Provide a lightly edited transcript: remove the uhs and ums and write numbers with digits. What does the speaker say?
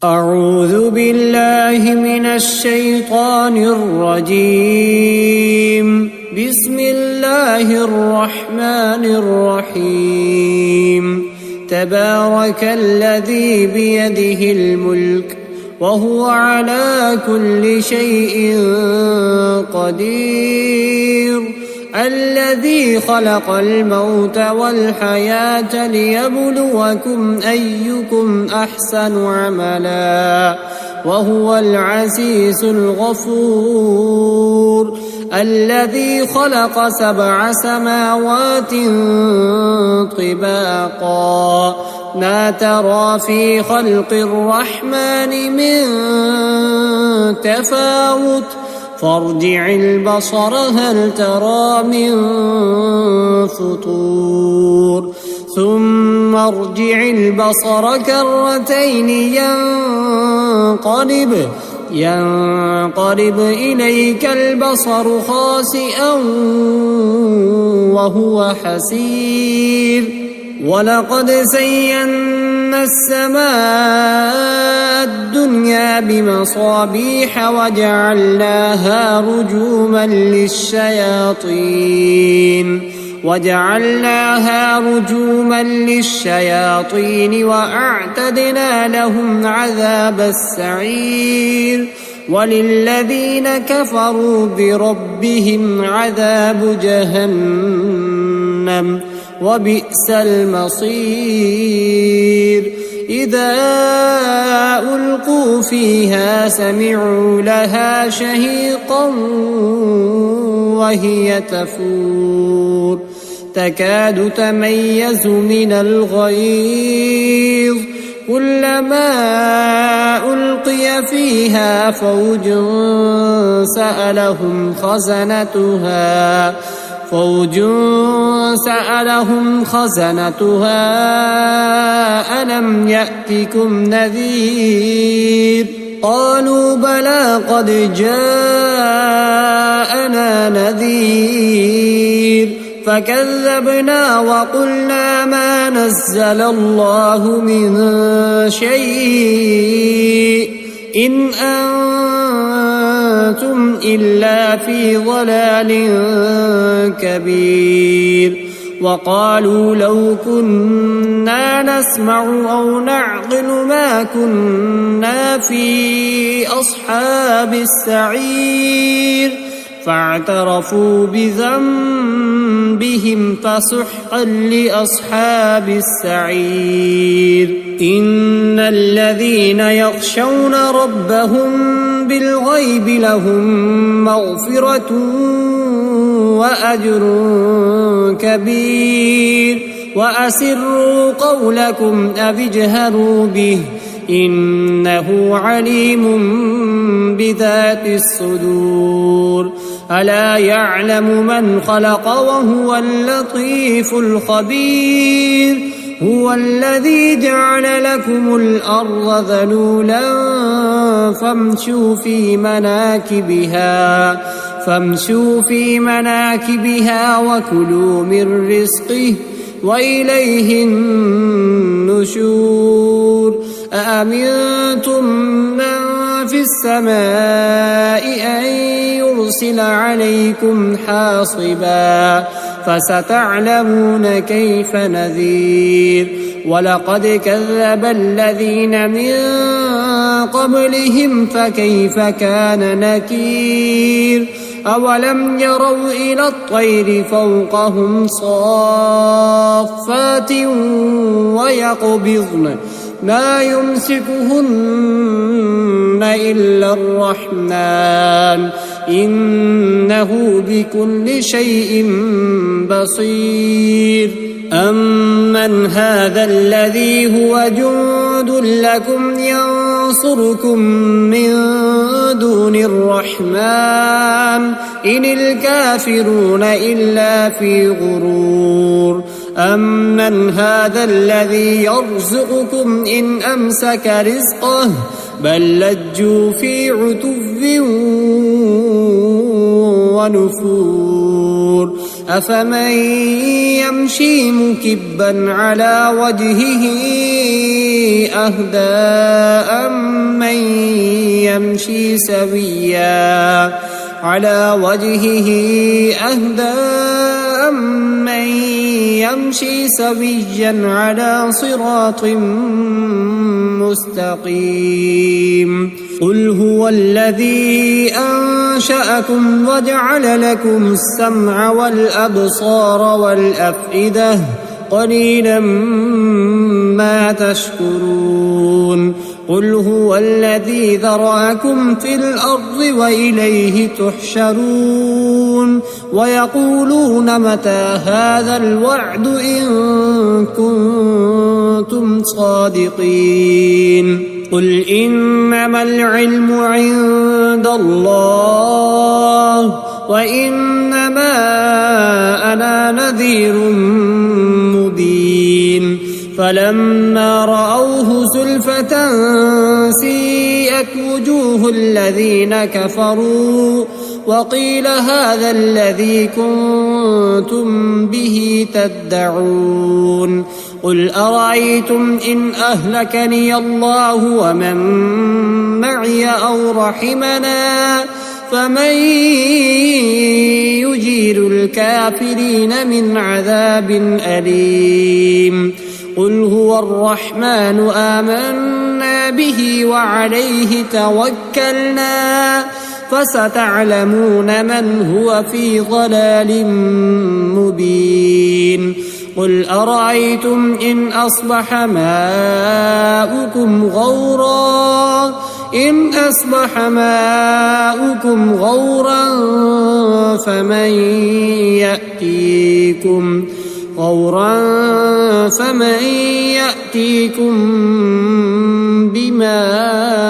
أعوذ بالله من الشيطان الرجيم. بسم الله الرحمن الرحيم. تبارك الذي بيده الملك وهو على كل شيء قدير. الذي خلق الموت والحياة ليبلوكم أيكم أحسن عملا وهو العزيز الغفور. الذي خلق 7 سماوات طباقا ما ترى في خلق الرحمن من تفاوت فارجع البصر هل ترى من فطور ثم ارجع البصر كرتين ينقلب إليك البصر خاسئا وهو حسير. ولقد زينا السماء الدنيا بمصابيح وجعلناها رجوما للشياطين وأعتدنا لهم عذاب السعير. وللذين كفروا بربهم عذاب جهنم وبئس المصير. إذا ألقوا فيها سمعوا لها شهيقا وهي تفور تكاد تميز من الغيظ كلما ألقي فيها فوج سألهم خزنتها ألم يأتكم نذير قالوا بلى قد جاءنا نذير فكذبنا وقلنا ما نزل الله من شيء إن أنتم إلا في ضلال كبير. وقالوا لو كنا نسمع أو نعقل ما كنا في أصحاب السعير فاعترفوا بذنبهم فسحقا لأصحاب السعير. إن الذين يخشون ربهم بالغيب لهم مغفرة وأجر كبير. وأسروا قولكم أو اجهروا به إنه عليم بذات الصدور. ألا يعلم من خلق وهو اللطيف الخبير. هو الذي جعل لكم الأرض ذلولا فامشوا في مناكبها وكلوا من رزقه وإليه النشور. أأمنتم من في السماء أن يرسل عليكم حاصبا فستعلمون كيف نذير. ولقد كذب الذين من قبلهم فكيف كان نكير. أولم يروا إلى الطير فوقهم صافات ويقبضن ما يمسكهن إلا الرحمن إنه بكل شيء بصير. أمن هذا الذي هو جند لكم ينصركم من دون الرحمن إن الكافرون إلا في غرور. أمن هذا الذي يرزقكم إن أمسك رزقه بل لجوا في عتو ونفور. أفمن يمشي مكبا على وجهه أهدى أمن يمشي سويا على صراط مستقيم قل هو الذي أنشأكم وجعل لكم السمع والأبصار والأفئدة قليلا ما تشكرون قل هو الذي ذرأكم في الأرض وإليه تحشرون ويقولون متى هذا الوعد إن كنتم صادقين قل إنما العلم عند الله وإنما أنا نذير مبين فلما رأوه زلفة سيئت وجوه الذين كفروا وقيل هذا الذي كنتم به تدعون قل أرأيتم إن أهلكني الله ومن معي أو رحمنا فمن يجير الكافرين من عذاب أليم قل هو الرحمن آمنا به وعليه توكلنا فستعلمون من هو في ضلال مبين قل أرأيتم إن أصبح ماؤكم غورا فمن يأتيكم بماء